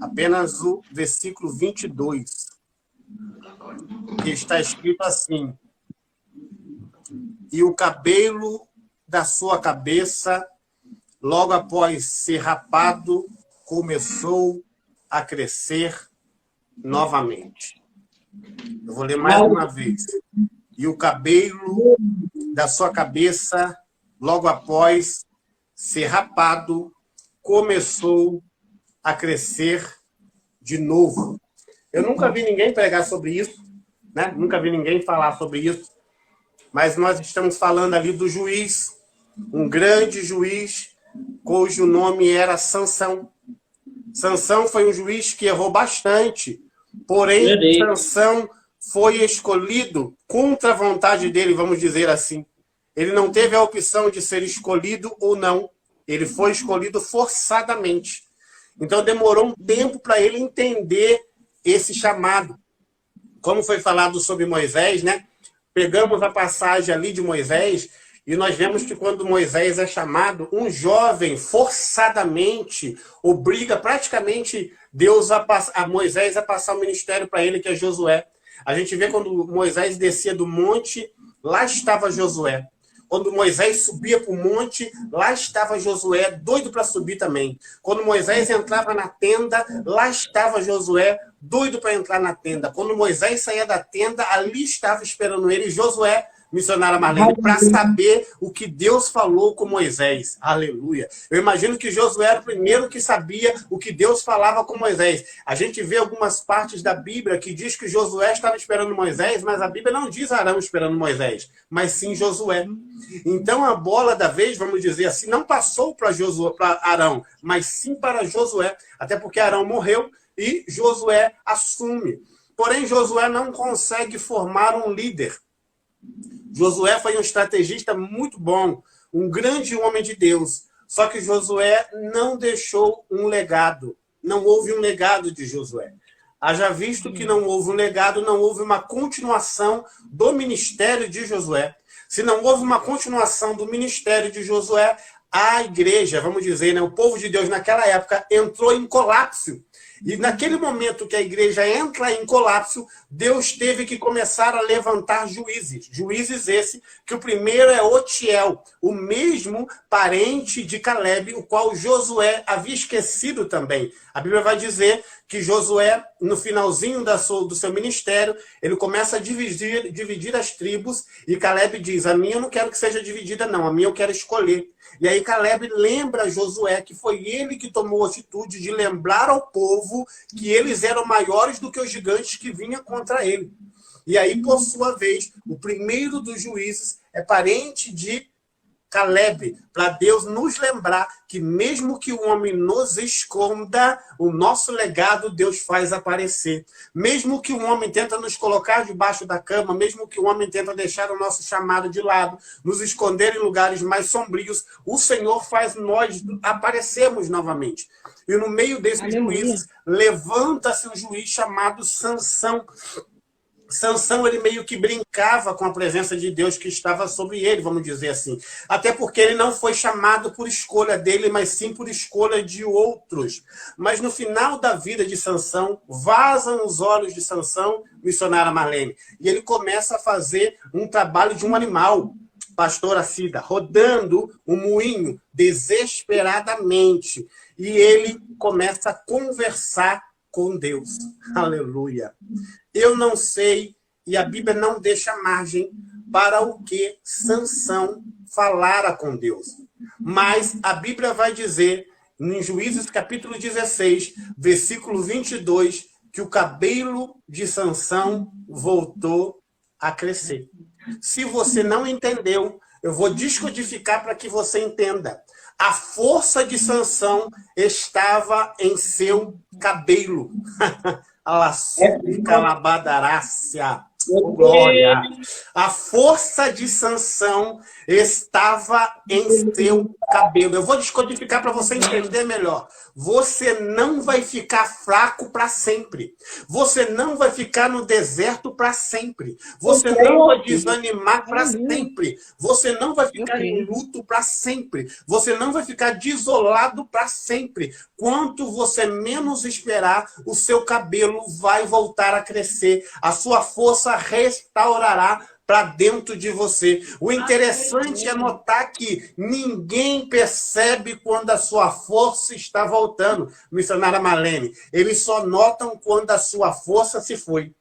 apenas o versículo 22, que está escrito assim: e o cabelo da sua cabeça, logo após ser rapado, começou a crescer novamente. Eu vou ler mais uma vez. E o cabelo da sua cabeça, logo após ser rapado, começou a crescer de novo. Eu nunca vi ninguém pregar sobre isso, né? Nunca vi ninguém falar sobre isso, mas nós estamos falando ali do juiz, um grande juiz, cujo nome era Sansão. Sansão foi um juiz que errou bastante, porém, Sansão foi escolhido contra a vontade dele, vamos dizer assim. Ele não teve a opção de ser escolhido ou não. Ele foi escolhido forçadamente. Então, demorou um tempo para ele entender esse chamado. Como foi falado sobre Moisés, né? Pegamos a passagem ali de Moisés e nós vemos que quando Moisés é chamado, um jovem forçadamente obriga praticamente Deus a Moisés a passar o ministério para ele, que é Josué. A gente vê quando Moisés descia do monte, lá estava Josué. Quando Moisés subia para o monte, lá estava Josué, doido para subir também. Quando Moisés entrava na tenda, lá estava Josué, doido para entrar na tenda. Quando Moisés saía da tenda, ali estava esperando ele, Josué, missionária Marlene, para saber o que Deus falou com Moisés. Aleluia. Eu imagino que Josué era o primeiro que sabia o que Deus falava com Moisés. A gente vê algumas partes da Bíblia que diz que Josué estava esperando Moisés, mas a Bíblia não diz Arão esperando Moisés, mas sim Josué. Então a bola da vez, vamos dizer assim, não passou para Arão, mas sim para Josué, até porque Arão morreu e Josué assume. Porém, Josué não consegue formar um líder. Josué foi um estrategista muito bom, um grande homem de Deus. Só que Josué não deixou um legado. Não houve um legado de Josué. Haja visto que não houve um legado, não houve uma continuação do ministério de Josué. Se não houve uma continuação do ministério de Josué, a igreja, vamos dizer, né, o povo de Deus naquela época entrou em colapso. E naquele momento que a igreja entra em colapso, Deus teve que começar a levantar juízes. Juízes esse, que o primeiro é Otiel, o mesmo parente de Caleb, o qual Josué havia esquecido também. A Bíblia vai dizer que Josué, no finalzinho do seu ministério, ele começa a dividir as tribos, e Caleb diz, a minha eu não quero que seja dividida não, a minha eu quero escolher. E aí Caleb lembra Josué que foi ele que tomou a atitude de lembrar ao povo que eles eram maiores do que os gigantes que vinham contra ele. E aí, por sua vez, o primeiro dos juízes é parente de Caleb, para Deus nos lembrar que mesmo que o homem nos esconda, o nosso legado Deus faz aparecer. Mesmo que o homem tenta nos colocar debaixo da cama, mesmo que o homem tenta deixar o nosso chamado de lado, nos esconder em lugares mais sombrios, o Senhor faz nós aparecermos novamente. E no meio desses juízes, levanta-se um juiz chamado Sansão. Sansão, ele meio que brincava com a presença de Deus que estava sobre ele, vamos dizer assim. Até porque ele não foi chamado por escolha dele, mas sim por escolha de outros. Mas no final da vida de Sansão, vazam os olhos de Sansão, missionária Marlene, e ele começa a fazer um trabalho de um animal, pastora Cida, rodando um moinho desesperadamente. E ele começa a conversar com Deus. Aleluia. Eu não sei, e a Bíblia não deixa margem para o que Sansão falara com Deus. Mas a Bíblia vai dizer, em Juízes capítulo 16, versículo 22, que o cabelo de Sansão voltou a crescer. Se você não entendeu, eu vou descodificar para que você entenda. A força de Sansão estava em seu cabelo. Calabadarácia. Oh, glória! A força de Sansão estava em seu cabelo. Eu vou descodificar para você entender melhor. Você não vai ficar fraco para sempre. Você não vai ficar no deserto para sempre. Você não vai desanimar para sempre. Você não vai ficar em luto para sempre. Você não vai ficar desolado para sempre. Quanto você menos esperar, o seu cabelo vai voltar a crescer. A sua força restaurará para dentro de você. O interessante é notar que ninguém percebe quando a sua força está voltando, missionária Marlene. Eles só notam quando a sua força se foi.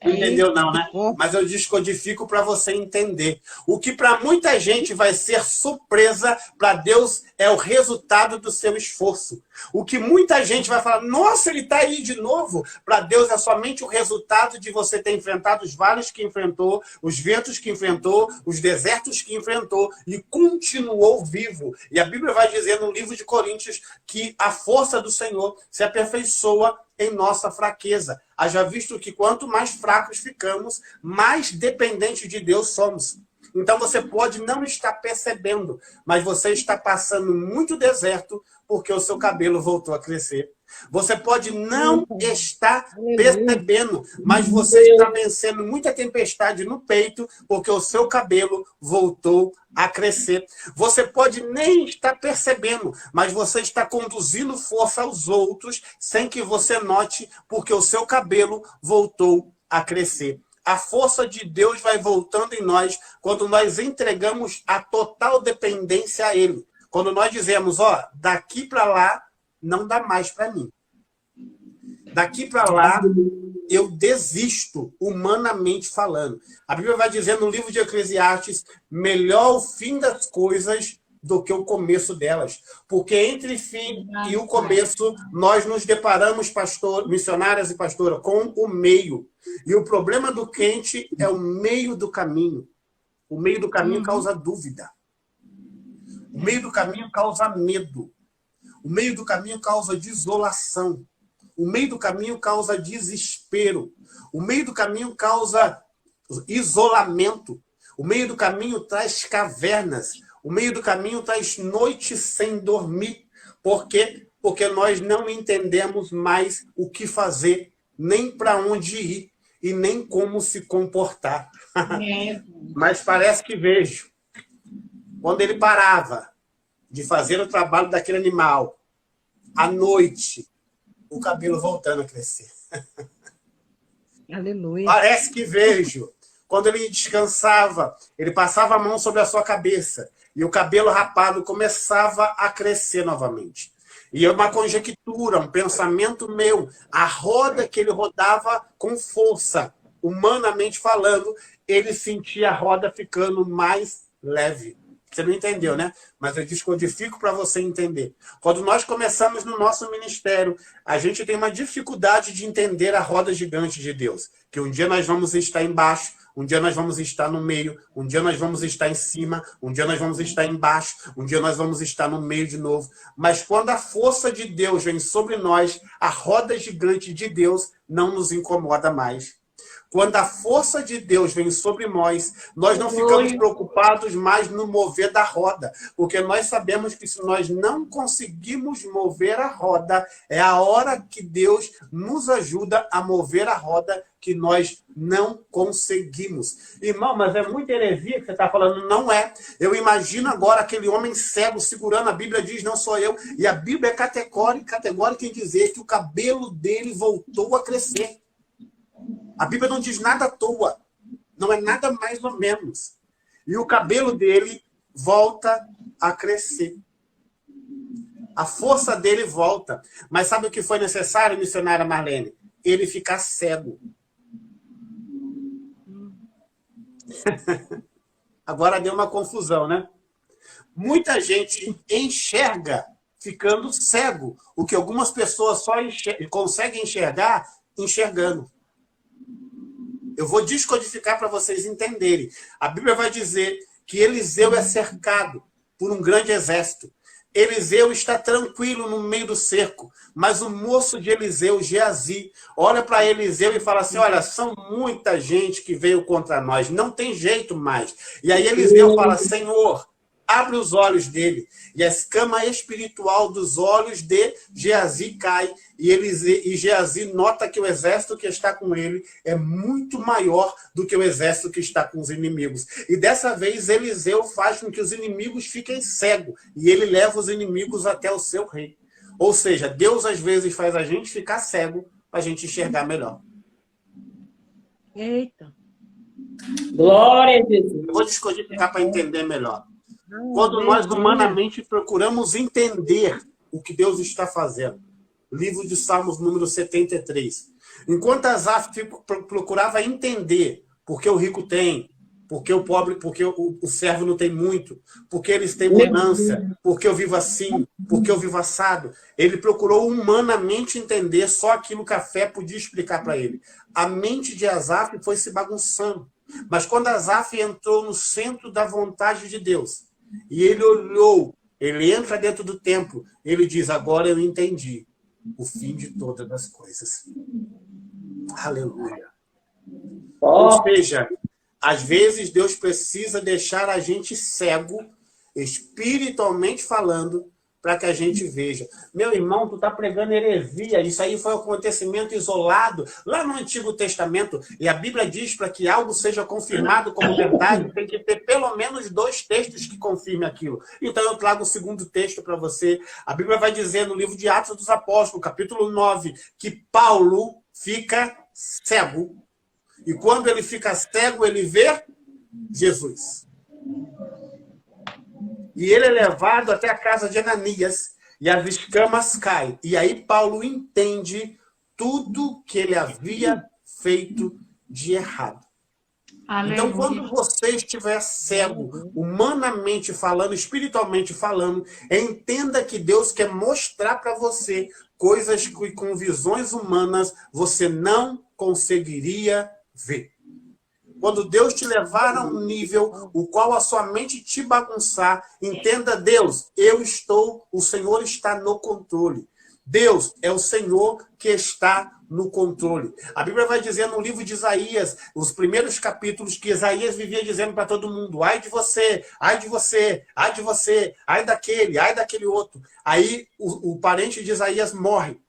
Entendeu não, né? Mas eu descodifico para você entender. O que para muita gente vai ser surpresa, para Deus é o resultado do seu esforço. O que muita gente vai falar, nossa, ele está aí de novo. Para Deus é somente o resultado de você ter enfrentado os vales que enfrentou, os ventos que enfrentou, os desertos que enfrentou e continuou vivo. E a Bíblia vai dizer no livro de Coríntios que a força do Senhor se aperfeiçoa em nossa fraqueza. Haja visto que quanto mais fracos ficamos, mais dependentes de Deus somos. Então você pode não estar percebendo, mas você está passando muito deserto porque o seu cabelo voltou a crescer. Você pode não estar percebendo, mas você está vencendo muita tempestade no peito porque o seu cabelo voltou a crescer. Você pode nem estar percebendo, mas você está conduzindo força aos outros sem que você note porque o seu cabelo voltou a crescer. A força de Deus vai voltando em nós quando nós entregamos a total dependência a Ele. Quando nós dizemos, ó, daqui para lá não dá mais para mim. Daqui para lá eu desisto, humanamente falando. A Bíblia vai dizer no livro de Eclesiastes, melhor o fim das coisas do que o começo delas. Porque entre o fim e o começo, nós nos deparamos, pastor, missionárias e pastora, com o meio. E o problema do crente é o meio do caminho. O meio do caminho causa dúvida. O meio do caminho causa medo. O meio do caminho causa desolação. O meio do caminho causa desespero. O meio do caminho causa isolamento. O meio do caminho traz cavernas. O meio do caminho traz noites sem dormir. Por quê? Porque nós não entendemos mais o que fazer, nem para onde ir e nem como se comportar. Mas parece que vejo. Quando ele parava de fazer o trabalho daquele animal, à noite, o cabelo voltando a crescer. Aleluia. Parece que vejo. Quando ele descansava, ele passava a mão sobre a sua cabeça e o cabelo rapado começava a crescer novamente. E é uma conjectura, um pensamento meu. A roda que ele rodava com força, humanamente falando, ele sentia a roda ficando mais leve. Você não entendeu, né? Mas eu descodifico para você entender. Quando nós começamos no nosso ministério, a gente tem uma dificuldade de entender a roda gigante de Deus. Que um dia nós vamos estar embaixo, um dia nós vamos estar no meio, um dia nós vamos estar em cima, um dia nós vamos estar embaixo, um dia nós vamos estar no meio de novo. Mas quando a força de Deus vem sobre nós, a roda gigante de Deus não nos incomoda mais. Quando a força de Deus vem sobre nós, nós não ficamos preocupados mais no mover da roda. Porque nós sabemos que se nós não conseguimos mover a roda, é a hora que Deus nos ajuda a mover a roda que nós não conseguimos. Irmão, mas é muita heresia que você está falando. Não é. Eu imagino agora aquele homem cego segurando, a Bíblia diz, não sou eu. E a Bíblia é categórica em dizer que o cabelo dele voltou a crescer. A Bíblia não diz nada à toa. Não é nada mais ou menos. E o cabelo dele volta a crescer. A força dele volta. Mas sabe o que foi necessário, missionária Marlene? Ele ficar cego. Agora deu uma confusão, né? Muita gente enxerga ficando cego. O que algumas pessoas só conseguem enxergar enxergando. Eu vou descodificar para vocês entenderem. A Bíblia vai dizer que Eliseu é cercado por um grande exército. Eliseu está tranquilo no meio do cerco, mas o moço de Eliseu, Geazi, olha para Eliseu e fala assim, olha, são muita gente que veio contra nós, não tem jeito mais. E aí Eliseu fala, Senhor, abre os olhos dele. E a escama espiritual dos olhos de Geazi cai. E Geazi nota que o exército que está com ele é muito maior do que o exército que está com os inimigos. E dessa vez Eliseu faz com que os inimigos fiquem cegos. E ele leva os inimigos até o seu rei. Ou seja, Deus às vezes faz a gente ficar cego para a gente enxergar melhor. Eita. Glória a Jesus. Eu vou descodificar para entender melhor. Quando nós humanamente procuramos entender o que Deus está fazendo. Livro de Salmos, número 73. Enquanto Asaf procurava entender por que o rico tem, por que o pobre, porque o servo não tem muito, por que eles têm bonança, por que eu vivo assim, por que eu vivo assado, ele procurou humanamente entender só aquilo que a fé podia explicar para ele. A mente de Asaf foi se bagunçando. Mas quando Asaf entrou no centro da vontade de Deus, e ele olhou, ele entra dentro do templo, ele diz, agora eu entendi o fim de todas as coisas. Aleluia. Ou seja, às vezes Deus precisa deixar a gente cego, espiritualmente falando, para que a gente veja. Meu irmão, tu está pregando heresia. Isso aí foi um acontecimento isolado lá no Antigo Testamento. E a Bíblia diz para que algo seja confirmado como verdade, tem que ter pelo menos 2 textos que confirmem aquilo. Então eu trago o segundo texto para você. A Bíblia vai dizer no livro de Atos dos Apóstolos, capítulo 9, que Paulo fica cego. E quando ele fica cego, ele vê Jesus. E ele é levado até a casa de Ananias, e as escamas caem. E aí Paulo entende tudo que ele havia feito de errado. Aleluia. Então, quando você estiver cego, humanamente falando, espiritualmente falando, entenda que Deus quer mostrar para você coisas que com visões humanas você não conseguiria ver. Quando Deus te levar a um nível o qual a sua mente te bagunçar, entenda, Deus, o Senhor está no controle. Deus é o Senhor que está no controle. A Bíblia vai dizer no livro de Isaías, os primeiros capítulos, que Isaías vivia dizendo para todo mundo, ai de você, ai de você, ai de você, ai daquele outro. Aí o parente de Isaías morre.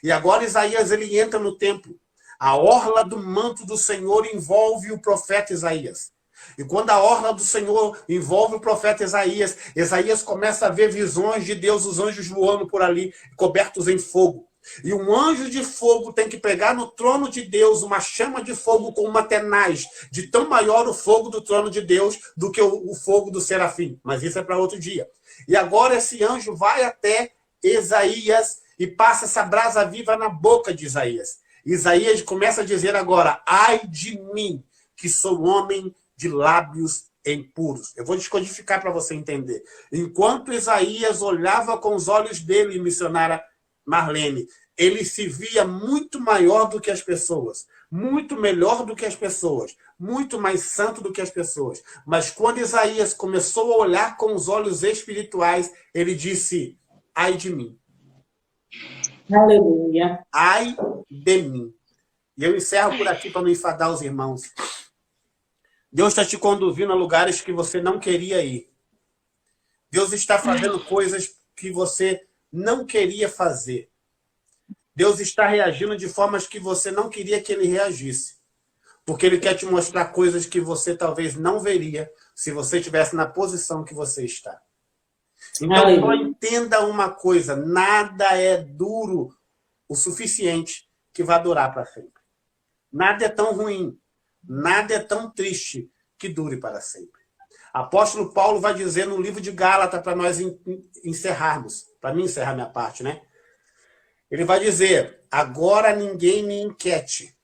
E agora Isaías ele entra no templo. A orla do manto do Senhor envolve o profeta Isaías. E quando a orla do Senhor envolve o profeta Isaías, Isaías começa a ver visões de Deus, os anjos voando por ali, cobertos em fogo. E um anjo de fogo tem que pegar no trono de Deus uma chama de fogo com uma tenaz, de tão maior o fogo do trono de Deus do que o fogo do serafim. Mas isso é para outro dia. E agora esse anjo vai até Isaías e passa essa brasa viva na boca de Isaías. Isaías começa a dizer agora, ai de mim, que sou homem de lábios impuros. Eu vou descodificar para você entender. Enquanto Isaías olhava com os olhos dele, missionária Marlene, ele se via muito maior do que as pessoas, muito melhor do que as pessoas, muito mais santo do que as pessoas. Mas quando Isaías começou a olhar com os olhos espirituais, ele disse, ai de mim. Aleluia. Ai de mim. E eu encerro por aqui para não enfadar os irmãos. Deus está te conduzindo a lugares que você não queria ir. Deus está fazendo coisas que você não queria fazer. Deus está reagindo de formas que você não queria que ele reagisse. Porque ele quer te mostrar coisas que você talvez não veria se você estivesse na posição que você está. Então, só entenda uma coisa, nada é duro o suficiente que vai durar para sempre. Nada é tão ruim, nada é tão triste que dure para sempre. Apóstolo Paulo vai dizer no livro de Gálatas, para nós encerrarmos, para mim encerrar minha parte, né? Ele vai dizer, agora ninguém me inquiete,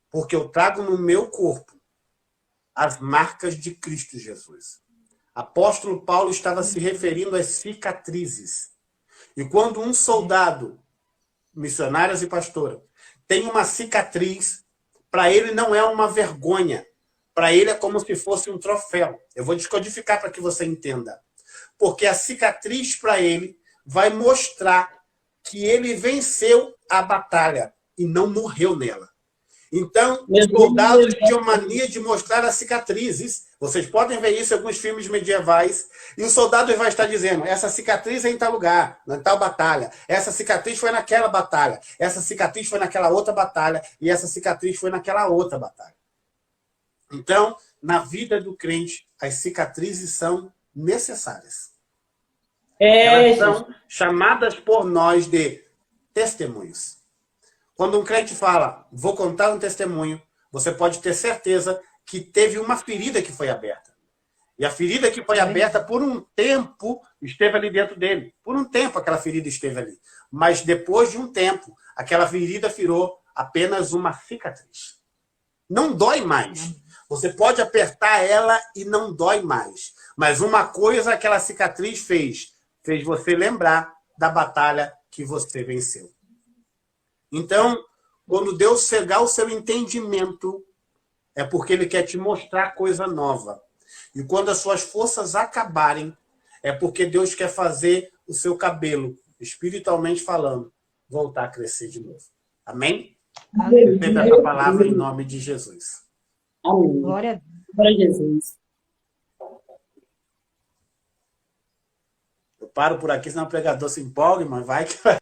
porque eu trago no meu corpo as marcas de Cristo Jesus. Apóstolo Paulo estava se referindo às cicatrizes. E quando um soldado, missionários e pastora, tem uma cicatriz, para ele não é uma vergonha. Para ele é como se fosse um troféu. Eu vou descodificar para que você entenda. porque a cicatriz para ele vai mostrar que ele venceu a batalha e não morreu nela. Então, os soldados tinham mania de mostrar as cicatrizes. Vocês podem ver isso em alguns filmes medievais. E o soldado vai estar dizendo, essa cicatriz é em tal lugar, em tal batalha. Essa cicatriz foi naquela batalha. Essa cicatriz foi naquela outra batalha. E essa cicatriz foi naquela outra batalha. Então, na vida do crente, as cicatrizes são necessárias. Elas são chamadas por nós de testemunhos. Quando um crente fala, vou contar um testemunho, você pode ter certeza que teve uma ferida que foi aberta. E a ferida que foi aberta, por um tempo, esteve ali dentro dele. Por um tempo, aquela ferida esteve ali. Mas depois de um tempo, aquela ferida virou apenas uma cicatriz. Não dói mais. Você pode apertar ela e não dói mais. Mas uma coisa aquela cicatriz fez você lembrar da batalha que você venceu. Então, quando Deus cegar o seu entendimento, é porque Ele quer te mostrar coisa nova. E quando as suas forças acabarem, é porque Deus quer fazer o seu cabelo, espiritualmente falando, voltar a crescer de novo. Amém? Receba essa palavra em nome de Jesus. Amém. Glória Glória a Jesus. Eu paro por aqui, senão o pregador se empolga, mas vai que vai.